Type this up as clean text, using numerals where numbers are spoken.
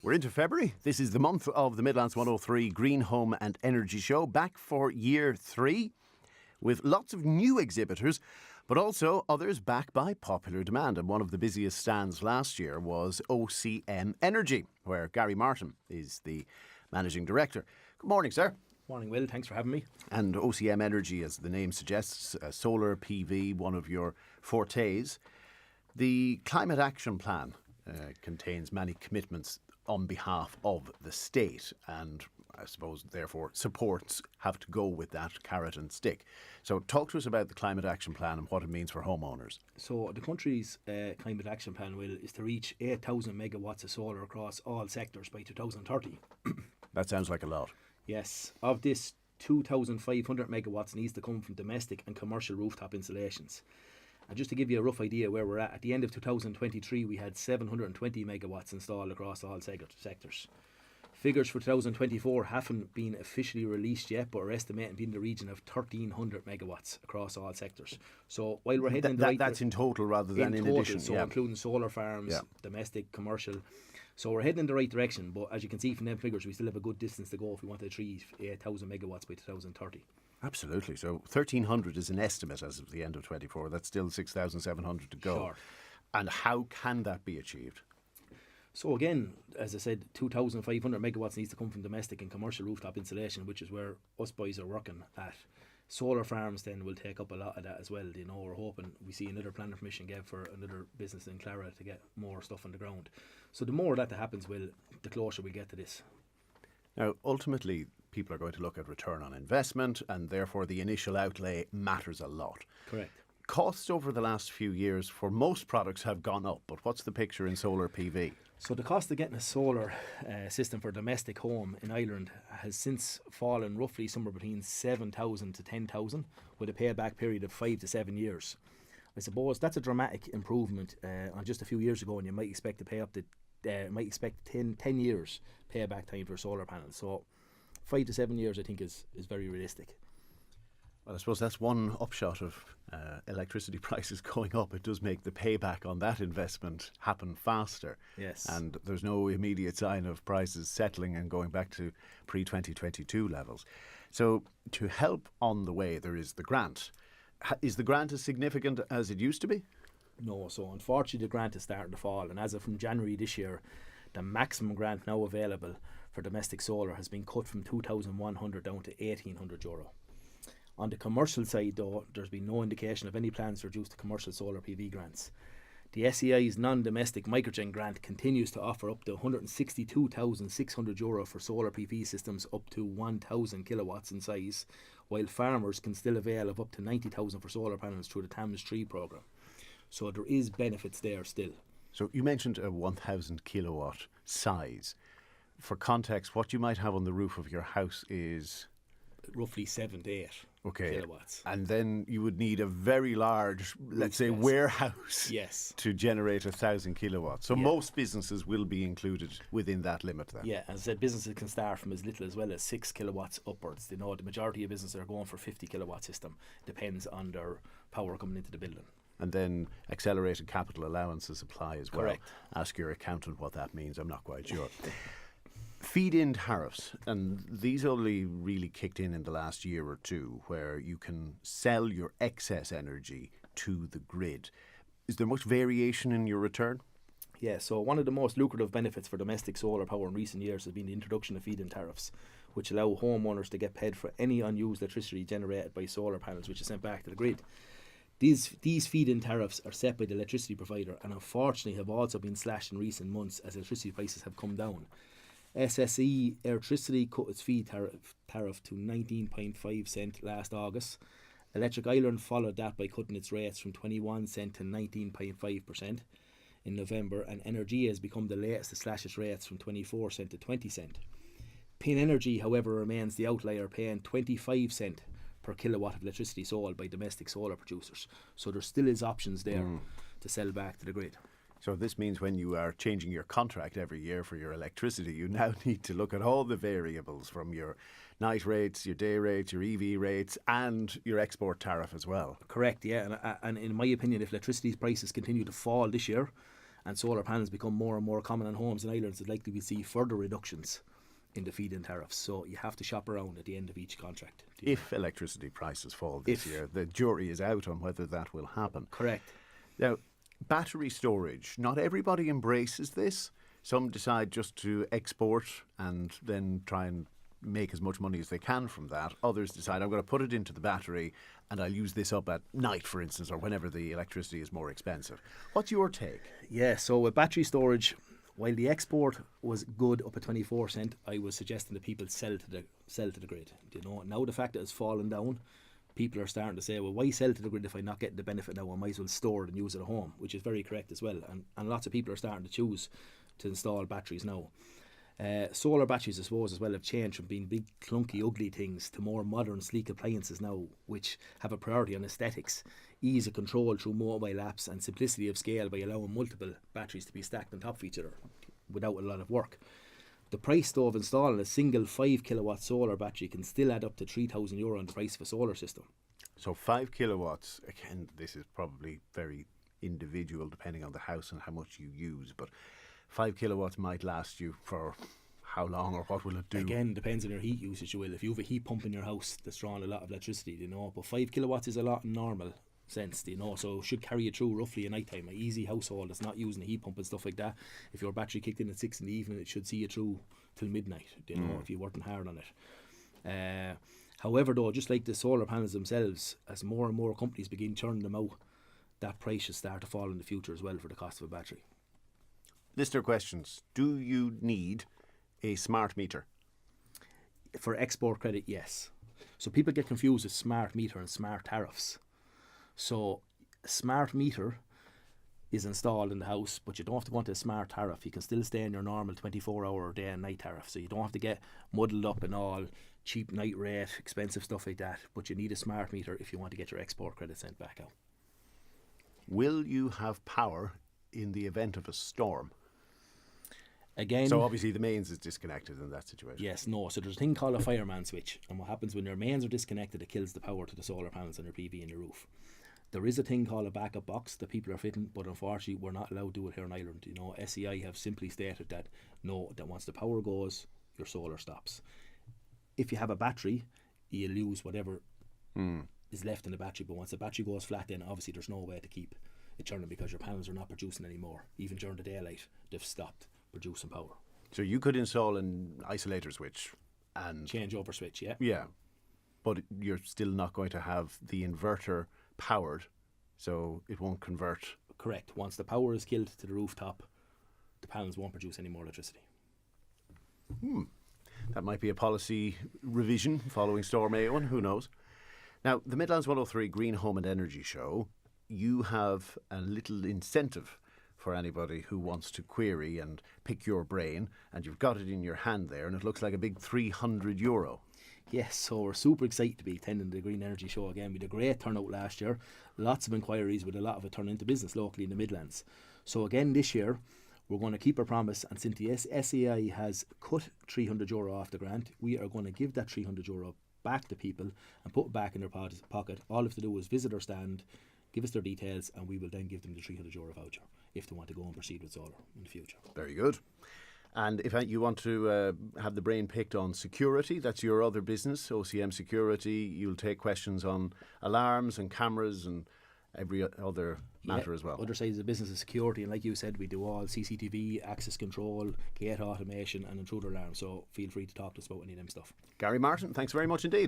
We're into February. This is the month of the Midlands 103 Green Home and Energy Show, back for year 3 with lots of new exhibitors, but also others back by popular demand. And one of the busiest stands last year was OCM Energy, where Gary Martin is the managing director. Good morning, sir. Morning, Will. Thanks for having me. And OCM Energy, as the name suggests, solar PV, one of your fortes. The Climate Action Plan contains many commitments on behalf of the state, and I suppose therefore supports have to go with that carrot and stick. So talk to us about the Climate Action Plan and what it means for homeowners. So the country's Climate Action Plan, Will, is to reach 8,000 megawatts of solar across all sectors by 2030. That sounds like a lot. Yes. Of this, 2,500 megawatts needs to come from domestic and commercial rooftop installations. And just to give you a rough idea where we're at the end of 2023, we had 720 megawatts installed across all sectors. Figures for 2024 haven't been officially released yet, but are estimating being in the region of 1,300 megawatts across all sectors. So while we're heading in the right that's in total rather than in total, addition. So including solar farms, domestic, commercial. So we're heading in the right direction, but as you can see from them figures, we still have a good distance to go if we want to achieve 8,000 megawatts by 2030. Absolutely. So 1,300 is an estimate as of the end of 24. That's still 6,700 to go. Sure. And how can that be achieved? So again, as I said, 2,500 megawatts needs to come from domestic and commercial rooftop installation, which is where us boys are working at. Solar farms then will take up a lot of that as well. You know, we're hoping we see another planning permission given for another business in Clara to get more stuff on the ground. So the more that happens, the closer we get to this. Now, ultimately, people are going to look at return on investment, and therefore the initial outlay matters a lot. Correct. Costs over the last few years for most products have gone up, but what's the picture in solar PV? So the cost of getting a solar system for a domestic home in Ireland has since fallen roughly somewhere between 7,000 to 10,000, with a payback period of 5 to 7 years. I suppose that's a dramatic improvement on just a few years ago, and you might expect to pay up to 10 years payback time for solar panels. So 5 to 7 years, I think, is very realistic. Well, I suppose that's one upshot of electricity prices going up. It does make the payback on that investment happen faster. Yes. And there's no immediate sign of prices settling and going back to pre-2022 levels. So to help on the way, there is the grant. Is the grant as significant as it used to be? No, so unfortunately the grant is starting to fall, and as of from January this year, the maximum grant now available for domestic solar has been cut from 2,100 down to €1,800. On the commercial side though, there's been no indication of any plans to reduce the commercial solar PV grants. The SEI's non-domestic microgen grant continues to offer up to €162,600 for solar PV systems up to 1,000 kilowatts in size, while farmers can still avail of up to 90,000 for solar panels through the TAMS 3 programme. So there is benefits there still. So you mentioned a 1,000 kilowatt size. For context, what you might have on the roof of your house is roughly 7 to 8 kilowatts. And then you would need a very large, let's say, warehouse to generate 1,000 kilowatts. So most businesses will be included within that limit then. Yeah, as I said, businesses can start from as little as well as 6 kilowatts upwards. You know, the majority of businesses are going for 50 kilowatt system. Depends on their power coming into the building. And then accelerated capital allowances apply as well. Correct. Ask your accountant what that means. I'm not quite sure. Feed-in tariffs, and these only really kicked in the last year or two, where you can sell your excess energy to the grid. Is there much variation in your return? Yeah, so one of the most lucrative benefits for domestic solar power in recent years has been the introduction of feed-in tariffs, which allow homeowners to get paid for any unused electricity generated by solar panels, which is sent back to the grid. These feed-in tariffs are set by the electricity provider, and unfortunately have also been slashed in recent months as electricity prices have come down. SSE Electricity cut its feed tariff to 19.5 cent last August. Electric Ireland followed that by cutting its rates from 21 cent to 19.5% in November, and Energy has become the latest to slash its rates from 24 cent to 20 cent. Pin Energy, however, remains the outlier, paying 25 cent per kilowatt of electricity sold by domestic solar producers. So there still is options there to sell back to the grid. So this means when you are changing your contract every year for your electricity, you now need to look at all the variables from your night rates, your day rates, your EV rates and your export tariff as well. Correct, yeah. And in my opinion, if electricity prices continue to fall this year and solar panels become more and more common in homes and islands, it's likely we see further reductions in the feed-in tariffs. So you have to shop around at the end of each contract. If electricity prices fall this year, the jury is out on whether that will happen. Correct. Now, battery storage, not everybody embraces this. Some decide just to export and then try and make as much money as they can from that. Others decide, I'm going to put it into the battery and I'll use this up at night, for instance, or whenever the electricity is more expensive. What's your take? Yeah, so with battery storage, while the export was good up at 24 cent, I was suggesting that people sell to the grid. You know, now the fact that it's fallen down, people are starting to say, well, why sell to the grid if I'm not getting the benefit now? I might as well store it and use it at home, which is very correct as well. And lots of people are starting to choose to install batteries now. Solar batteries, I suppose, as well, have changed from being big, clunky, ugly things to more modern, sleek appliances now, which have a priority on aesthetics, ease of control through mobile apps, and simplicity of scale by allowing multiple batteries to be stacked on top of each other without a lot of work. The price, though, of installing a single 5 kilowatt solar battery can still add up to €3,000 on the price of a solar system. So 5 kilowatts, again, this is probably very individual depending on the house and how much you use, but 5 kilowatts might last you for how long, or what will it do? Again, depends on your heat usage. You will. If you have a heat pump in your house that's drawing a lot of electricity, you know, but 5 kilowatts is a lot in normal sense, you know, so it should carry you through roughly a night time. An easy household that's not using a heat pump and stuff like that, if your battery kicked in at 6 in the evening, it should see you through till midnight, you know, if you're working hard on it. However, though, just like the solar panels themselves, as more and more companies begin churning them out, that price should start to fall in the future as well for the cost of a battery. Listener questions. Do you need a smart meter? For export credit, yes. So people get confused with smart meter and smart tariffs. So a smart meter is installed in the house, but you don't have to go into a smart tariff. You can still stay in your normal 24-hour day and night tariff. So you don't have to get muddled up in all cheap night rate, expensive stuff like that. But you need a smart meter if you want to get your export credit sent back out. Will you have power in the event of a storm? Again, so obviously the mains is disconnected in that situation. Yes, no. So there's a thing called a fireman switch, and what happens when your mains are disconnected, it kills the power to the solar panels on your PV and your roof. There is a thing called a backup box that people are fitting, but unfortunately we're not allowed to do it here in Ireland. You know, SEI have simply stated that no, that once the power goes, your solar stops. If you have a battery, you lose whatever is left in the battery, but once the battery goes flat, then obviously there's no way to keep it turning because your panels are not producing anymore. Even during the daylight, they've stopped producing power. So you could install an isolator switch and changeover switch, yeah. Yeah, but you're still not going to have the inverter powered, so it won't convert. Correct. Once the power is killed to the rooftop, the panels won't produce any more electricity. That might be a policy revision following Storm A1, who knows. Now, the Midlands 103 Green Home and Energy Show, you have a little incentive for anybody who wants to query and pick your brain, and you've got it in your hand there, and it looks like a big €300. Yes, so we're super excited to be attending the Green Energy Show again. We had a great turnout last year, lots of inquiries with a lot of it turning into business locally in the Midlands. So again this year, we're going to keep our promise, and since the SEI has cut €300 off the grant, we are going to give that €300 back to people and put it back in their pocket. All they have to do is visit our stand, give us their details, and we will then give them the €300 voucher if they want to go and proceed with solar in the future. Very good. And if you want to have the brain picked on security, that's your other business, OCM Security. You'll take questions on alarms and cameras and every other matter as well. Other sides of the business is security, and like you said, we do all CCTV, access control, gate automation and intruder alarm, so feel free to talk to us about any of them stuff. Gary Martin, thanks very much indeed.